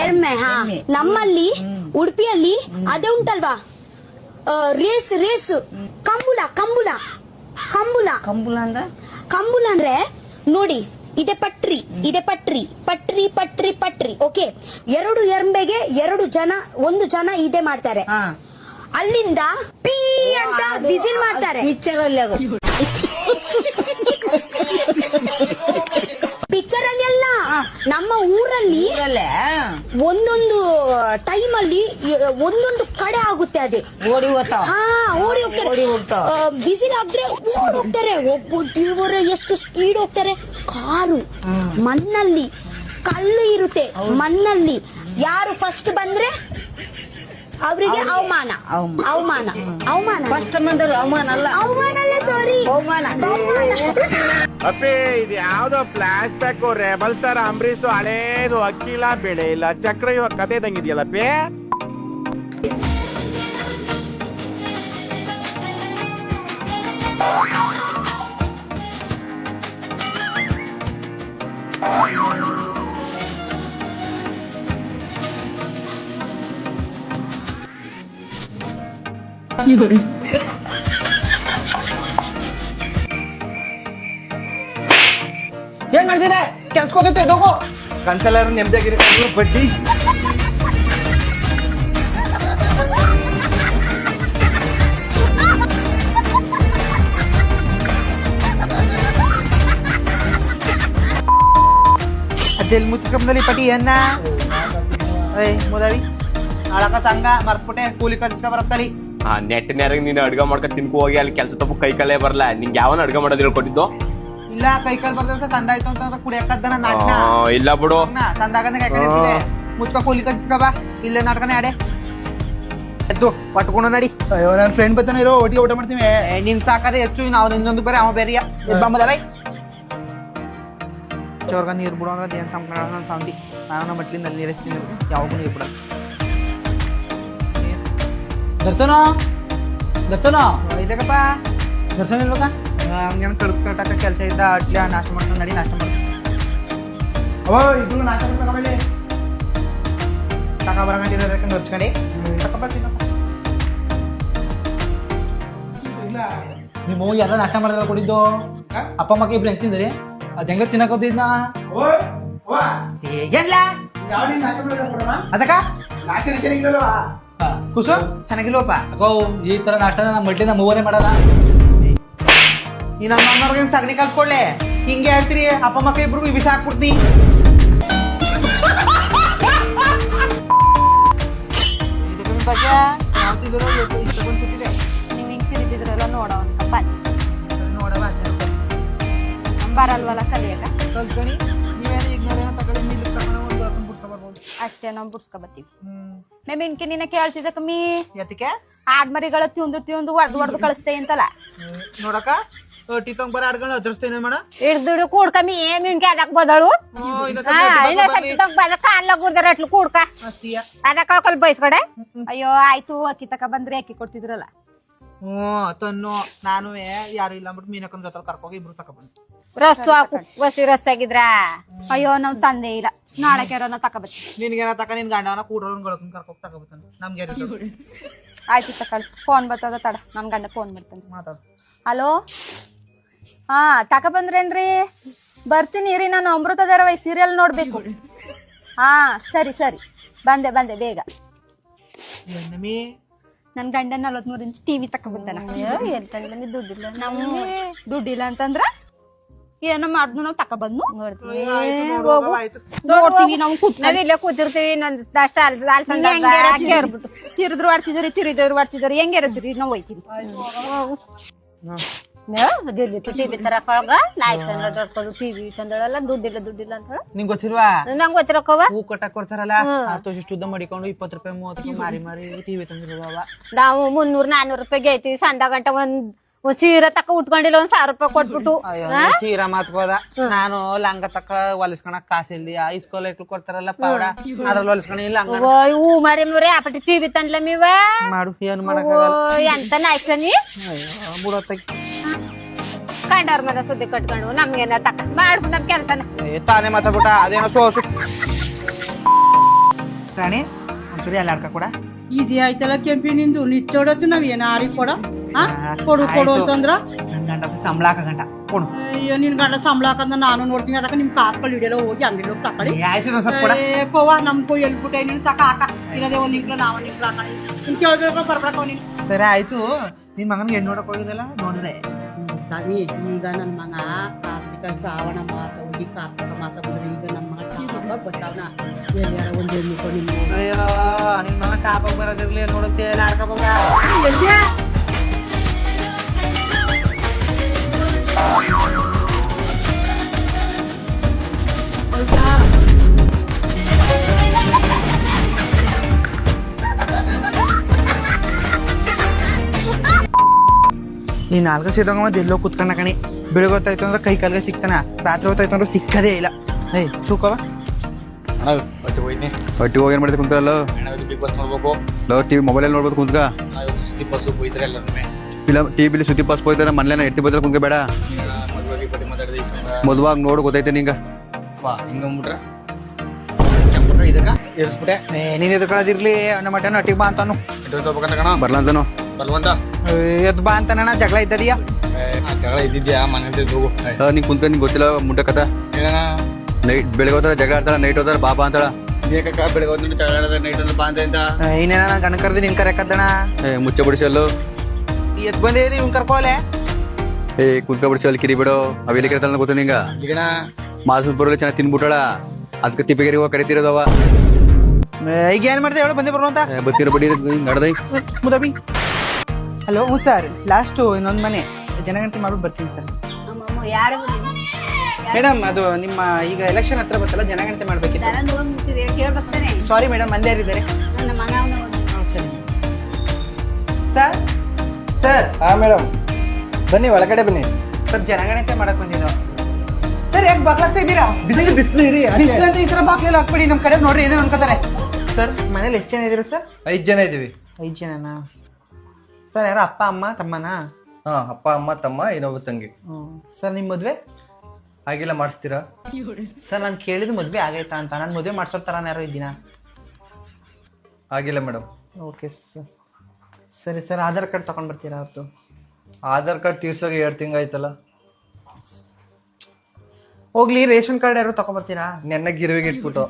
ಎಮ್ಮೆ. ನಮ್ಮಲ್ಲಿ ಉಡುಪಿಯಲ್ಲಿ ಅದೇ ಉಂಟಲ್ವಾ, ರೇಸ್ ರೇಸ್, ಕಂಬುಲ ಕಂಬುಲ ಕಂಬುಲ ಕಂಬುಲ ಕಂಬುಲ ಅಂದ್ರೆ ನೋಡಿ, ಇದೆ ಪಟ್ರಿ, ಇದೆ ಪಟ್ರಿ ಪಟ್ರಿ ಪಟ್ರಿ ಪಟ್ರಿ. ಓಕೆ, 2 ಎರ್ಮೆಗೆ 2 ಜನ, 1 ಜನ ಇದೆ ಮಾಡ್ತಾರೆ. ಅಲ್ಲಿಂದ ಪೀ ಅಂತ ವಿಸಿಲ್ ಮಾಡ್ತಾರೆ. ಪಿಕ್ಚರ್ ಅಲ್ಲಿ ಅದು ಪಿಕ್ಚರ್ ಅಲ್ಲಿ ಅಲ್ಲ, ನಮ್ಮ ಊರಲ್ಲಿ ಒಂದೊಂದು ಟೈಮ್ ಅಲ್ಲಿ ಒಂದೊಂದು ಕಡೆ ಆಗುತ್ತೆ. ಅದೇ ಓಡಿ ಹೋಗ್ತಾವ. ಓಡಿ ಹೋಗ್ತಾರೆ. ವಿಸಿಲ್ ಆದ್ರೆ ಓಡಿ ಹೋಗ್ತಾರೆ. ಒಬ್ಬ ದೇವರೇ ಎಷ್ಟು ಸ್ಪೀಡ್ ಹೋಗ್ತಾರೆ. ಕಾರು ಮಣ್ಣಲ್ಲಿ, ಕಲ್ಲು ಇರುತ್ತೆ ಮಣ್ಣಲ್ಲಿ. ಯಾರು ಫಸ್ಟ್ ಬಂದ್ರೆ ಅವರಿಗೆ ಅವಮಾನ. ಅವಮಾನ ಅವಮಾನ ಫಸ್ಟ್ ಬಂದರು ಅವಮಾನ ಅಲ್ಲ, ಅವಮಾನ ಅಲ್ಲ, ಸಾರಿ, ಅವಮಾನ. ಅಪ್ಪೇ, ಇದು ಯಾವ್ದೋ ಫ್ಲಾಶ್ ಬ್ಯಾಕ್ ರೆಬಲ್ ತರ ಅಂಬರೀಷ್ ಹಳೇದು, ಅಕ್ಕಿಲ್ಲ ಬೆಳೆ ಇಲ್ಲ ಚಕ್ರವ್ಯೂಹ ಕತೆ ಇದಂಗಿದೆಯಲ್ಲಪ್ಪೇ. ಏನ್ ಮಾಡ್ತಿದೆ? ಕೆಲ್ಸಕೋತೈತೆ ಹೋಗು. ಕನ್ಸಲ್ಲಾರು ನೆಮ್ಮದಿಯಾಗಿರ್ಬೇಕು ಬಡ್ಡಿ. ಅದೆಲ್ಲಿ ಮುಚ್ಕಂಬದಲ್ಲಿ ಪಟಿ ಅನ್ನ ಮುದಾವಿ ಅಳಕ ಸಂಘ ಮರ್ತ್ಬಿಟ್ಟೆ. ಕೂಲಿ ಕಲ್ಸ್ಕ ಬರತ್ತಲ್ಲಿ ನೆಟ್ ನೇರಾಗ ನೀನು ಅಡ್ಗ ಮಾಡ್ಕ ತಿನ್ಕೊ ಹೋಗಿ ಅಲ್ಲಿ ಕೆಲಸ ತಪ್ಪು ಕೈ ಕಲೆ ಬರಲ್ಲ. ನಿಂಗೆ ಯಾವನ ಅಡ್ಗ ಮಾಡೋದು ಹೇಳ್ಕೊಟ್ಟಿದ್ದು? ಇಲ್ಲ, ಕೈ ಕಾಲ್ ಬರ್ದಂತ ಸಂದಾಯ್ತು ಅಂತಂದ್ರೆ ಕುಡಿಯಕ್ಕದ್ದನ ನಾಟಕ ಇಲ್ಲ ಬಿಡು. ಸಂದಾಗಂದ ಕೈ ಕಡೆ ಮುಚ್ಕ ಕೂಲಿ ಕಲ್ಸ್ಕ ಬಾ. ಇಲ್ಲೇ ನಾಟಕನೇ ಆಡೆ ಎದ್ದು ಪಟ್ಕೊಂಡು ನಡಿ. ಅಯ್ಯೋ, ನನ್ನ ಫ್ರೆಂಡ್ ಬರ್ತಾನೆ ಇರೋ, ಒಟ್ಟಿಗೆ ಊಟ ಮಾಡ್ತೀವಿ. ನಿನ್ ಸಾಕದೆ ಹೆಚ್ಚು, ನಾವು ಇನ್ನೊಂದು ಬೇರೆ ಅವ ಬೇರೆಯ ಬಂಬದ ಬೈ ಚೋರ್ಗ ನೀರು ಬಿಡೋ ಅಂದ್ರೆ ಏನ್ ಸಂಕಟ ನನ್ನ ಸಾಂತಿ. ನಾನು ಮಟ್ಲಿಂದ ಅಲ್ಲಿ ನೀರಿಸ್ತೀನಿ, ಯಾವಾಗೂ ನೀರು ಬಿಡ. ದರ್ಶನ ದರ್ಶನ ಇದಕ್ಕಪ್ಪ ದರ್ಶನ ಇಲ್ಬೇಕಾ? ಹಂಗೇನು ಕಟ್ಟಾಕ ಕೆಲಸ ಇದ್ದ ಅಟ್ಲ ನಾಶ ಮಾಡ್ಕೊಂಡು ನಡಿ, ನಾಷ್ಟ ಮಾಡ್ತೀನಿ. ಅವ ಇಬ್ರು ನಾಶ ಮಾಡ್ತಾನೆ. ಆಮೇಲೆ ತಕ ಬರಗಂಟಿರೋದಕ್ಕೆ ನರ್ಚ್ಕಂಡಿ ತಕಪ್ಪ ತಿನ್ನಪ್ಪ. ಇಲ್ಲ, ನಿಮ್ಮ ಹೋಗಿ ಎಲ್ಲ ನಾಷ್ಟ ಮಾಡಿದ್ರೆ ಕೊಟ್ಟಿದ್ದು ಅಪ್ಪ ಮಕ್ಕ ಇಬ್ರು ಹೆಂಗ್ ತಿಂದ್ರಿ? ಅದ್ ಹೆಂಗ ತಿನ್ನಕೋತಿದ್ನ ಏನ್ಲ ಅದಕ್ಕ ಕುಸು ಚೆನ್ನಾಗಿಲ್ವಪ್ಪ. ಅಕ್ಕೋ, ಈ ತರ ನಾಷ್ಟ ನಮ್ಮ ಮಡ್ಲಿನ ಮೂವರೇ ಮಾಡಲ್ಲ. ಈ ನಮ್ಮ ಅಮ್ಮವ್ರಿಗೆ ಸಗಣಿ ಕಲ್ಸ್ಕೊಡ್ಲೆ. ಹಿಂಗೆ ಹೇಳ್ತೀರಿ, ಅಪ್ಪ ಮಕ್ಕ ಇಬ್ರಿಗೂ ಬಿಸಿ ಹಾಕ್ಬಿಡ್ತಿ. ನೀವು ಹಿಂಗ್ ತಿರುಗಿದ್ರಲ್ಲ ನೋಡೋವಂತ ನೋಡವ ಬರಲ್ವಲ್ಲ ಕಲಿಯಕ. ಕಲ್ತ್ಕೊನಿ ನೀವೇನು ಈಗ ತಗೊಳ್ಳಿ, ನೀರು ತಗೊಂಡು ಒಂದು ಬರ್ಕೊಂಡು ಬಿಡ್ಸ್ಕೊ ಬರ್ಬೋದು ಅಷ್ಟೇ, ನಾವು ಬುಡ್ಸ್ಕೊ ಬರ್ತೀವಿ. ಮೇ ಮಿಣ್ಕಿ ನಿನ್ನ ಕೇಳ್ತಿದ್ದ ಕಮ್ಮಿ ಎತ್ತಕ್ಕೆ ಆಡ್ಮರಿಗಳ ತಿಂದು ಹೊಡ್ದು ಕಳಿಸ್ತೇ ಅಂತಲ್ಲ. ನೋಡಕ ಟಿ ತೊಂಗ್ ಬರ ಆಡ್ಕೊಂಡು ಹಚ್ಚರಿಸ್ತೇನೆ ಮಾಡ ಹಿಡ್ದು ಕೂಡ್ಕಮ್ಮಿ ಏ ಮಿಣ್ಕಿ ಅದಕ್ ಬದಳು ಕಾಲ ಗುಡ್ದಾರ ಅಟ್ಲು ಕೂಡ್ಕ ಅದ ಕಳ್ಕೊಲ್ ಬಯಸ್ಕಡೆ. ಅಯ್ಯೋ ಆಯ್ತು, ಅಕ್ಕಿ ತಕ ಬಂದ್ರೆ ಅಕ್ಕಿ ಕೊಡ್ತಿದ್ರಲ್ಲ. ತನ್ನು ನಾನು ಯಾರು ಇಲ್ಲ ಅಂದ್ಬಿಟ್ಟು ಮೀನಕ್ಕನ ಜೊತೆ ಕರ್ಕೋಗಿ ಇಬ್ರು ತಕೊಬಂದು ರಸ್ಸು ಹಾಕು, ಬಸಿ ರಸ್ ಆಗಿದ್ರ. ಅಯ್ಯೋ ನಾವ್ ತಂದೆ ಇಲ್ಲ, ನಾಳೆ ಕೆರೋನ ತಕೊಬತ್ತಿ. ನಿನ್ಗೇನ ತಕ ನಿನ್ ಗಂಡವನ ಕೂಡೋನ್ ಗಳಕನ್ ಕರ್ಕೋಗಿ ತಕೊಬತ್ತಾನ. ನಮ್ಗೆ ಆಯ್ತು ತಕೊಳ್ಳಿ. ಫೋನ್ ಬರ್ತದ ತಡ, ನನ್ ಗಂಡ ಫೋನ್ ಮಾಡ್ತಾನೆ. ಮಾತಾಡು. ಹಲೋ, ಹಾ ತಕ ಬಂದ್ರೇನ್ರಿ? ಬರ್ತೀನಿ ರೀ, ನಾನು ಅಮೃತ ಧಾರಾವಾಹಿ ಸೀರಿಯಲ್ ನೋಡ್ಬೇಕು. ಹಾ ಸರಿ ಸರಿ, ಬಂದೆ ಬೇಗ. ನನ್ ಗಂಡ 43 ಇಂಚ್ ಟಿವಿ ತಕ ಬಂದಾನ. ದುಡ್ಡಿಲ್ಲ, ನಮ್ಗೆ ದುಡ್ಡಿಲ್ಲ ಅಂತಂದ್ರ ಏನೋ ಮಾಡ್ದು ನಾವು ತಕ ಬಂದು ನೋಡ್ತೀವಿ. ನಾವು ಇಲ್ಲೇ ಕೂತಿರ್ತೀವಿ, ಅಷ್ಟ ಕೇರ್ಬಿಟ್ಟು ತಿರುದ್ರು ಆಡ್ತಿದ್ರಿ, ತಿರುದವ್ರು ಆಡ್ತಿದ್ರಿ, ಹೆಂಗೆ ಇರತ್ತೀರಿ ನಾವು ಹೋಯ್ತೀವಿ. ಟಿವಿ ತರಕೊಳಗ ಟಿವಿ ತಂದಳಲ್ಲ, ದುಡ್ಡಿಲ್ಲ ಅಂತ ಹೇಳ. ನಿಂಗ್ ಗೊತ್ತಿಲ್ವಾ? ನಂಗೆ ಗೊತ್ತಿರಕ್ಕವ. ಹೂ ಕಟ್ಟಾಕ್ ಕೊಡ್ತಾರಲ್ಲ, ಶುದ್ಧ ಮಾಡಿಕೊಂಡು 20 ರೂಪಾಯಿ 30 ರೂಪಾಯಿ ಮಾರಿ ಟಿವಿ ತಂದಿರೋದವ. ನಾವು 300-400 ರೂಪಾಯಿಗೆ ಐತಿ. ಸಂದ ಗಂಟ ಒಂದ್ ಸೀರೆ ತಕ್ಕ ಉಟ್ಕೊಂಡಿಲ್ಲ, 1000 ರೂಪಾಯಿ ಕೊಟ್ಬಿಟ್ಟು. ಸೀರಾ ಮಾತ್ಕೋದ. ನಾನು ಲಂಗ ತಕ್ಕ ಹೊಲಿಸ್ಕೊಳಕ್ ಕಾಸಿಲ್ದಿ, ಇಸ್ಕೋಲ್ ಕೊಡ್ತಾರಲ್ಲ ಪೌಡ, ಅದ್ರಲ್ಲಿ ಹೊಲಿಸ್ಕೊಂಡಿಲ್ಲ. ಹೂ ಮಾರಿ ಮುರಿ ಆಪಟ್ಟಿ ಟಿವಿ ತಂದ್ಲ ಮೀವ ಮಾಡು, ಏನು ಮಾಡಕ್ಕಾಗಲ್ಲ. ಎಂತ ನಾಯ್ಸ್ಲ ನೀ ಬಿಡೋತ್ತ ಗಂಡವ್ರ ಮನೆ ಸುದ್ದಿ ಕಟ್ಕೊಂಡು ನಮ್ಗೇನ ತಕ್ಕ ಮಾಡ್ಬಿಟ್ಟು ನಮ್ ಕೆಲ್ಸನ. ತಾನೇ ಮಾತಾಡ್ಬಿಟ್ಟ ಅದೇನೋ ಸೋಸು ರಾಣಿ ಒಂಚೂರಿ ಅಲ್ಲ ಆಡ್ಕ ಕೂಡ ಇದೇ ಆಯ್ತಲ್ಲ ಕೆಂಪಿನಿಂದು ನಿಚ್ಚೋಡತ್ತು ನಾವ್ ಏನಾರಿ ಕೊಡ ಕೊಡು ಕೊಡು ಅಂತಂದ್ರ ನನ್ ಗಂಡ ಸಂಬಳ ಹಾಕಗಂಟ ಕೊಡು ಅಯ್ಯೋ ನಿನ್ ಗಂಡ ಸಂಬಳ ಹಾಕಂದ್ರ ನಾನು ನೋಡ್ತೀನಿ ಅದಕ್ಕ ನಿಮ್ ಕಾಸ್ಗಳು ಹಿಡಿಯಲ್ಲ ಹೋಗಿ ಅಂಗಡಿ ಹೋಗಿ ತಕೊಳ್ಳಿ ಆಯ್ತು ಒಂದ್ ಸ್ವಲ್ಪ ಕೊಡ ಕೋವ ನಮ್ ಕೈ ಎಲ್ಬಿಟ್ಟೆ ನೀನು ಸಾಕ ಹಾಕ ಇರೋದೇ ಒಂದ್ ನಿಂಕ್ಳು ನಾವ್ ನಿಂಕ್ಳು ಹಾಕಿ ನಿನ್ ಕೇಳ್ಬೇಕು ಬರ್ಬಿಡಕ ನೀನು ಸರಿ ಆಯ್ತು ನಿನ್ ಮಗನ್ಗೆ ಹೆಣ್ಣು ನೋಡಕ್ ಹೋಗಿದ್ದಲ್ಲ ನೋಡಿದ್ರೆ ತಾವಿ ಈಗ ನನ್ ಮಗ ಕಾರ್ತಿಕ ಶ್ರಾವಣ ಮಾಸ ಹೋಗಿ ಕಾರ್ತಿಕ ಮಾಸ ಬಂದ್ರೆ ಈಗ ನನ್ ಮಗ ಟಾಪಾಗ ಬರ್ತಾವನ ಎಲ್ಲಾರ ಒಂದ್ ಹೆಣ್ಣು ಕೊಡಿ ಅಯ್ಯೋ ನಿನ್ ಮಗ ಟಾಪ್ ಬರೋದಿರ್ಲಿ ನೋಡುತ್ತೆ ಎಲ್ಲ ಆಡ್ಕೊಬೋಗ ಈ ನಾಲ್ಕು ಸೇದಂಗ ಎಲ್ಲೋ ಕುತ್ಕೊಂಡ ಕಣಿ ಬೆಳಗ್ಗೆ ಹೊತ್ತಾಯ್ತು ಅಂದ್ರೆ ಕೈ ಕಾಲ್ಗೆ ಸಿಗ್ತಾನ ರಾತ್ರಿ ಹೊತ್ತಾಯ್ತು ಅಂದ್ರೆ ಸಿಕ್ಕದೇ ಇಲ್ಲ ಏಯ್ ಚೂಕವ ಒಟ್ಟಿಗೆ ಹೋಗಿ ಏನ್ ಮಾಡ್ತೀವಿ ಕುಂತಲ್ಲ ಬಿಗ್ ಬಾಸ್ ನೋಡ್ಬೇಕು. ಲವ್ ಟಿವಿ ಮೊಬೈಲಲ್ಲಿ ನೋಡ್ಬೋದು ಕುಂತ್ಕ ಸುದ್ದಿ ಬಸ್ಸು ಬೈತಾರೆ ಎಲ್ಲರನ್ನೇ. ಫಿಲಮ್ ಟಿವಿಲಿ ಸುದ್ದಿ ಪಾಸ್ ಹೋಯ್ತಾರೆ ಮನೇನ ಎತ್ತಿ ಬದಲ ಕುಂತ್ಕ ಬೇಡ ಮದುವೆ ಪಟ್ಟಿ ಮಾತಾಡಿದೆ ಈ ಸಂಘ. ಮದುವಾಗ ನೋಡು ಗೊತ್ತೈತೆ ನಿಂಗ ಬಾ ಹಿಂಗಂಬಿಟ್ರೆ ಕೆಂಪುಟ್ರೆ ಇದಕ್ಕ ಏರಿಸ್ಬಿಟ್ಟೆ. ನೀನ್ ಎದ್ಕೊಳ್ಳೋದಿರ್ಲಿ ಅಣ್ಣ ಮಟನ್ ಒಟ್ಟಿಗೆ ಬಾ ಅಂತಾನು ಇಟ್ಟು ಹೋಗ್ಬೇಕಂತ ಕಣ ಬರ್ಲಾ ಅಂತಾನು ಬಲ್ವಂತ. ಎದ್ ಬಾ ಅಂತಾನ ಜಗಳ ಇದ್ದದಿಯಾ ಜಗಳ ಇದ್ದಿದ್ಯಾ ಮನೆ ಹೋಗು. ನಿಂಗೆ ಕುಂತ್ಕ ನಿಂಗೆ ಗೊತ್ತಿಲ್ಲ ಮುಂಡೆ ಕಥ ಏನ ನೈಟ್ ಬೆಳಗ್ಗೆ ಹೋದ್ರೆ ಜಗಳ ಆಡ್ತಾಳ ನೈಟ್ ಹೋದ್ರೆ ಬಾಬಾ ಅಂತಾಳ ಬೇಕಕ್ಕ ಬೆಳಗ್ಗೆ ಹೊತ್ತು ಜಗಳ ಆಡೋದು ನೈಟ್ ಅಲ್ಲಿ ಬಾ ಅಂತ ಇನ್ನೇನ ನಾನು ಗಂಡ ಕರ್ದಿ ನಿನ್ ಕರೆಕದ್ದಣ ಮುಚ್ಚ ಬಿಡಿಸಲ್ಲು ಎದ್ ಬಂದೇ ಇವ್ನ್ ಕರ್ಕೋಲೆ ಕುಂತ್ಕ ಬಿಡಿಸಲ್ ಕಿರಿ ಬಿಡು ಅವೆಲ್ಲಿ ಕರಿತಾಳ ಗೊತ್ತ ನಿಂಗ ಈಗಣ ಮಾಸದ ಬರೋಲಿ ಚೆನ್ನಾಗಿ ತಿನ್ಬಿಟ್ಟಾಳ ಅದಕ್ಕೆ ತಿಪ್ಪಿಗೆರಿ ಹೋಗಿ ಕರಿತಿರೋದವ ಈಗ ಏನ್ ಮಾಡ್ದೆ ಹೇಳು ಬಂದೇ ಬರುವಂತ ಬತ್ತಿರೋ ಬಡ್ಡಿ ನಡ್ದೈ ಮುದಬಿ ಹಲೋ ಹ್ಞೂ ಸರ್ ಲಾಸ್ಟು ಇನ್ನೊಂದು ಮನೆ ಜನಗಣತಿ ಮಾಡ್ಬಿಟ್ಟು ಬರ್ತೀನಿ ಸರ್ ಯಾರು ಮೇಡಮ್ ಅದು ನಿಮ್ಮ ಈಗ ಎಲೆಕ್ಷನ್ ಹತ್ರ ಬರ್ತಲ್ಲ ಜನಗಣತಿ ಮಾಡ್ಬೇಕಿತ್ತು ಕೇಳ್ಬರ್ತಾನೆ ಸಾರಿ ಮೇಡಮ್ ಮಂದಿ ಯಾರಿದ್ದಾರೆ ನನ್ನ ಮಗ ಸರಿ ಸರ್ ಸರ್ ಹಾ ಮೇಡಮ್ ಬನ್ನಿ ಒಳಗಡೆ ಬನ್ನಿ. ಸರ್ ಜನಗಣತಿ ಮಾಡಕ್ ಬಂದಿದ್ದು ಸರ್ ಯಾಕೆ ಬಾಗ್ಲಾಗ್ತಾ ಇದ್ದೀರಾ ಬಿಸಿಲು ಇರಿ. ಬಿಸಿಲು ಅಂತ ಈ ಥರ ಬಾಗ್ಲೆಲ್ಲ ಹಾಕ್ಬಿಡಿ ನಮ್ಮ ಕಡೆ ನೋಡ್ರಿ ಏನೇನು ಅನ್ಕೋತಾರೆ ಸರ್ ಮನೇಲಿ ಎಷ್ಟು ಜನ ಇದ್ದೀರಾ ಸರ್ 5 ಜನ ಇದೀವಿ. 5 ಜನನಾ ಸರ್ ಯಾರೋ ಅಪ್ಪ ಅಮ್ಮ ತಮ್ಮನಾ ಹಾ ಅಪ್ಪ ಅಮ್ಮ ತಮ್ಮ ಇನ್ನೊಬ್ಬ ತಂಗಿ. ಸರ್ ನಿಮ್ಮ ಮದುವೆ ಹಾಗೆಲ್ಲ ಮಾಡಿಸ್ತೀರಾ? ಸರ್ ನಾನು ಕೇಳಿದ ಮದುವೆ ಆಗೈತಾ ಅಂತ ನಾನು ಮದುವೆ ಮಾಡ್ಸೋ ಥರ ಯಾರೋ ಇದ್ದೀನಾ ಆಗಿಲ್ಲ ಮೇಡಮ್. ಓಕೆ ಸರ್ ಸರಿ ಸರ್ ಆಧಾರ್ ಕಾರ್ಡ್ ತೊಗೊಂಡು ಬರ್ತೀರಾ ಅವ್ರದ್ದು ಆಧಾರ್ ಕಾರ್ಡ್ ತೀರ್ಸೋಗಿ 2 ತಿಂಗಾಯ್ತಲ್ಲ. ಹೋಗ್ಲಿ ರೇಷನ್ ಕಾರ್ಡ್ ಯಾರು ತೊಗೊಂಡ್ಬರ್ತೀರಾ ನೆನ್ನ ಗಿರ್ವಿಗೆ ಇಟ್ಬಿಟ್ಟು.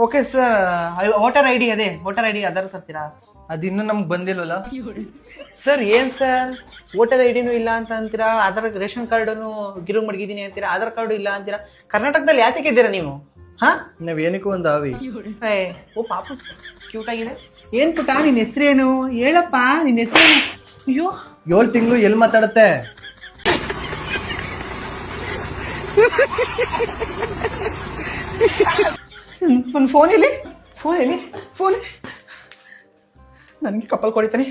Okay sir voter I D ಅದೇ ವೋಟರ್ ಐ ಡಿ ಆಧಾರ್ ತರ್ತೀರಾ ಅದಿನ್ನೂ ನಮ್ಗೆ ಬಂದಿಲ್ವಲ್ಲ. ಸರ್ ಏನ್ ಸರ್ ವೋಟರ್ ಐ ಡಿನೂ ಇಲ್ಲ ಅಂತ ಅಂತೀರಾ ಆಧಾರ್ ರೇಷನ್ ಕಾರ್ಡನ್ನು ಗಿರು ಮಡಗಿದ್ದೀನಿ ಅಂತೀರಾ ಆಧಾರ್ ಕಾರ್ಡು ಇಲ್ಲ ಅಂತೀರಾ ಕರ್ನಾಟಕದಲ್ಲಿ ಯಾತಕ್ಕೆ ಇದ್ದೀರಾ ನೀವು ಹಾ ನಾವ್ ಏನಕ್ಕೂ ಒಂದು ಆವಿ. ಓ ಪಾಪು ಕ್ಯೂಟ್ ಆಗಿದೆ ಏನ್ ಪುಟ್ಟ ನಿನ್ ಹೆಸರೇನು ಹೇಳಪ್ಪ ನಿನ್ ಹೆಸರೇನು ಅಯ್ಯೋ 7 ತಿಂಗಳು ಎಲ್ಲಿ ಮಾತಾಡುತ್ತೆ? ಒಂದು ಫೋನ್ ಇಲ್ಲಿ ಫೋನ್ ನನಗೆ ಕಪ್ಪಲ್ ಕೊಡಿತಾನೆ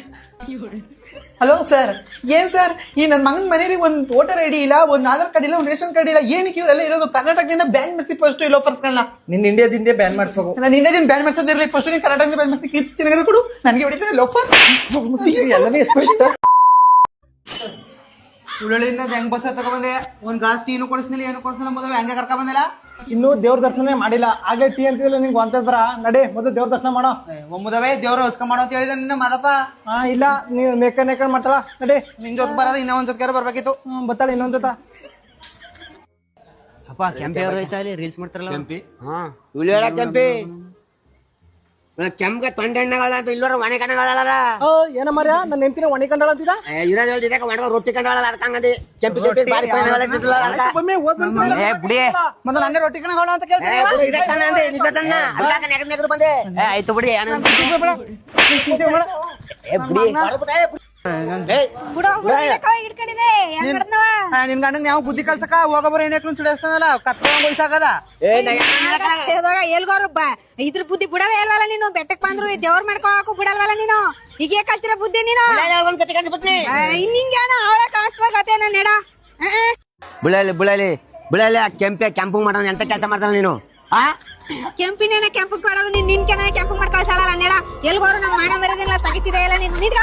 ಹಲೋ ಸರ್ ಏನ್ ಸರ್ ಈ ನನ್ನ ಮಗನ ಮನೇಲಿ ಒಂದು ವೋಟರ್ ಐ ಡಿ ಇಲ್ಲ ಒಂದು ಆಧಾರ್ ಕಾರ್ಡ್ ಇಲ್ಲ ಒಂದು ರೇಷನ್ ಕಾರ್ಡ್ ಇಲ್ಲ ಏನಕ್ಕೆ ಇವರೆಲ್ಲ ಇರೋದು ಕರ್ನಾಟಕದಿಂದ ಬ್ಯಾನ್ ಮಾಡಿಸಿ ಫಸ್ಟ್ ಈ ಲೋಫರ್ಸ್ಗಳನ್ನ ನಿನ್ನ ಇಂಡಿಯಾದಿಂದ ಬ್ಯಾನ್ ಮಾಡಿಸ್ಬೇಕು. ನಾನು ಇಂಡಿಯಾದಿಂದ ಬ್ಯಾನ್ ಮಾಡಿಸೋದಿರಲಿ ಫಸ್ಟ್ ನೀವು ಕರ್ನಾಟಕದಿಂದ ಬ್ಯಾನ್ ಮಾಡಿಸಿ ಚೆನ್ನಾಗಿ ಕೊಡು ನನಗೆ ಹೊಡಿತದೆ ಲೋಫರ್ ಎಲ್ಲನೇ ಉಳ್ಳಳಿಯಿಂದ ಹೆಂಗ್ ಬಸ್ ತಗೊಂಡ್ಬಂದೆ ಒಂದ್ ಗ್ಲಾಸ್ ಟೀನು ಕೊಡಿಸ್ನಿಲ್ಲ ಏನು ಕೊಡಿಸ್ನಿಲ್ಲ ಮೊದಲು ಹೆಂಗೆ ಕರ್ಕೊಂಡ್ ಬಂದಿಲ್ಲ ಇನ್ನು ದೇವ್ರ ದರ್ಶನ ಮಾಡಿಲ್ಲ. ಹಾಗೆ ಟೀ ಅಂತಿಲ್ಲ ನಿಂಗೆ ಒಂದ್ ಬರ ನಡೆ ಮೊದಲು ದೇವ್ರ ದರ್ಶನ ಮಾಡೋ. ಒಮ್ಮದವೇ ದೇವ್ರ ಹೊಸ್ಕ ಮಾಡೋ ಅಂತ ಹೇಳಿದ ನಿನ್ನ ಮಾದಪ್ಪ ಹಾ ಇಲ್ಲ ನೀವು ನೇಕ ಮಾಡ್ತಾಳ ನಡೆ. ನಿನ್ ಜೊತೆ ಬರೋದು ಇನ್ನೂ ಒಂದ್ ಜೊತೆ ಬರ್ಬೇಕಿತ್ತು ಬತ್ತಾಳ ಇನ್ನೊಂದ್ ಜೊತೆ. ಅಪ್ಪ ಕೆಂಪಿ ಅವ್ರು ಐತಾ ಇಲ್ಲಿ ರೀಲ್ಸ್ ಮಾಡ್ತಾರಲ್ಲ ಕೆಂಪಿ ಉಳಿಯೋಳ ಕೆಂಪಿ ಕೆಂಪ್ಗೆ ತೊಂಡೆಣ್ಣಗಳ ಅಂತ ಇಲ್ಲೋರ ಮನೆ ಕಣ್ಣಗಳ ಏನ ಮರ್ಯ ನನ್ನ ಹೆಂಡತಿನ ಒಣಿ ಕಂಡಳ ಅಂತಿದ. ಇರೋದು ಹೇಳ್ತಿದ್ದೆ ಒಣಗ ರೊಟ್ಟಿ ಕಂಡಗಳ ಅರ್ಕಂಗದಿ ಕೆಂಪಿ ಕೆಂಪಿ ಬಾರಿ ಬುಡಿ ಮೊದಲು ಹಂಗೆ ರೊಟ್ಟಿ ಕಣ ಅಂತ ಕೇಳ್ತೀನಿ ಬಂದೆ ಆಯ್ತು ಬಿಡಿ ನಿನ್ ಗಂಡನ್ ಯಾವ ಬುದ್ಧಿ ಕಲ್ಸಕ ಹೋಗಬರ ಏನೇಕ್ಳು ಚುಡಿಸ್ತಾನಲ್ಲ ಕತ್ಕೊಂಡ್ ವಯಸ್ಸಾಗದ ಎಲ್ಗೋರು ಇದ್ರ ಬುದ್ಧಿ ಬಿಡವೇ ಇಲ್ವಲ್ಲ ನೀನು. ಬೆಟ್ಟಕ್ ಬಂದ್ರು ದೇವ್ರ ಮಾಡ್ಕೋಕು ಬಿಡಲ್ವಲ್ಲ ನೀನು. ಈಗ ಕಲ್ತಿರ ಬುದ್ಧಿ ನೀನು. ಹಿಂಗೇನ ಅವಳ ಕಾಣಿಸ್ಲಾಗತ್ತೆ ನನ್ನ ಎಡ. ಬಿಳಲಿ ಬಿಳಲಿ ಬಿಳಲಿ ಕೆಂಪು ಮಾಡೋಣ ಎಂತ ಕೆಲಸ ಮಾಡ್ತಾನ ನೀನು ಆ ಕೆಂಪಿನೇನ ಕೆಂಪು ಕೊಡೋದು ನೀನ್ ನಿನ್ ಕೆನ ಕೆಂಪು ಮಾಡ್ಕೊಳ್ಸಲ್ಲ ನೆಡ. ಎಲ್ಗೋರು ನಮ್ ಮಾಡ ಮರ್ಯಾದೆಲ್ಲ ತೆಗಿತಿದೆ ಇಲ್ಲ ನೀನ್ ನಿಂತ್ಕ.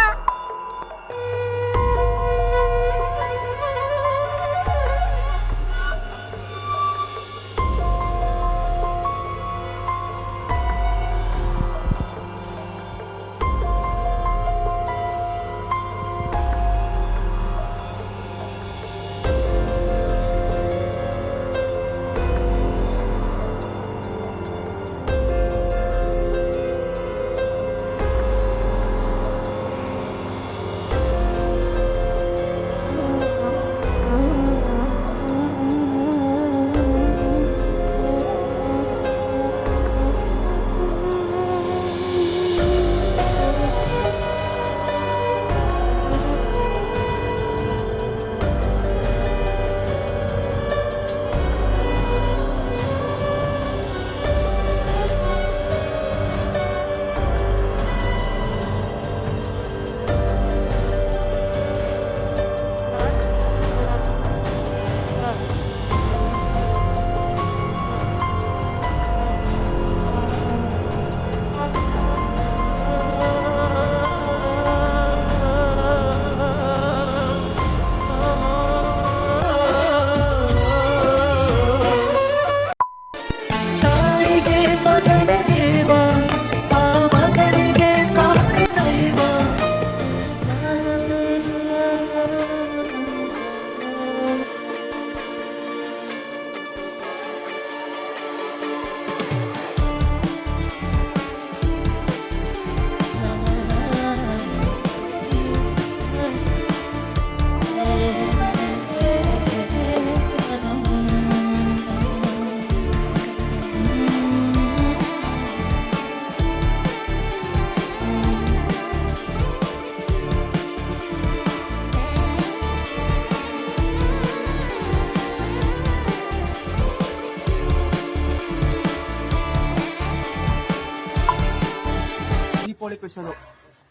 ಸ್ಪೆಷಲ್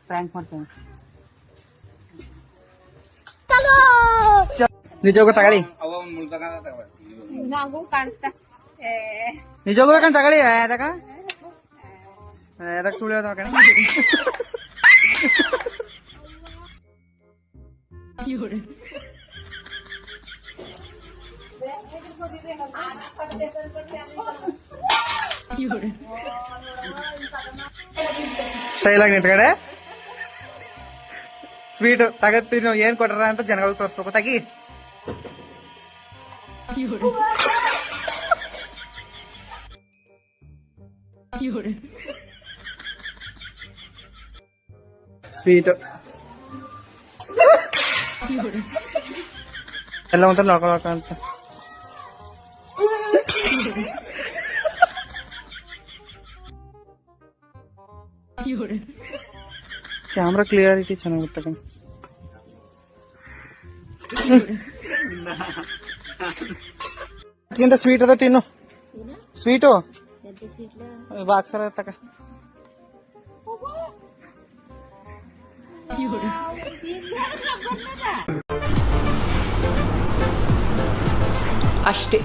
ಫ್ರ್ಯಾಂಕ್ ಮಾಡ್ತೇನೆ. ನಿಜವಾಗೂ ತಗೊಳ್ಳಿ, ನಿಜವಾಗೂ ಬೇಕಂತ ತಗೊಳ್ಳಿ. ಅದಕ್ಕೆ ಸುಳ್ಳು ಹೇಳ್ತಾವ ಕಣೆ. ಸ್ಟೈಲ್ ಆಗಿ ನಿಂತ್ಕಡೆ ಸ್ವೀಟ್ ತಗತ್ತೀನಿ ಏನ್ ಕೊಟ್ಟಾರ ಅಂತ ಜನಗಳಿಗೆ ತೋರಿಸ್ಬೇಕು. ತಗಿ ಸ್ವೀಟ್ ಎಲ್ಲ ಒಂಥರ ನೋಡ್ಕೊಳಕ ಅಂತ. ಕ್ಯಾಮ್ರಾ ಕ್ಲಿಯರಿಟಿ ಚೆನ್ನಾಗುತ್ತೆ ಕಣೆ. ಅದಕ್ಕಿಂತ ಸ್ವೀಟ್ ಅದ ತಿನ್ನು. ಸ್ವೀಟು ಬಾಕ್ಸರ ತಕ. ಅಷ್ಟೇ.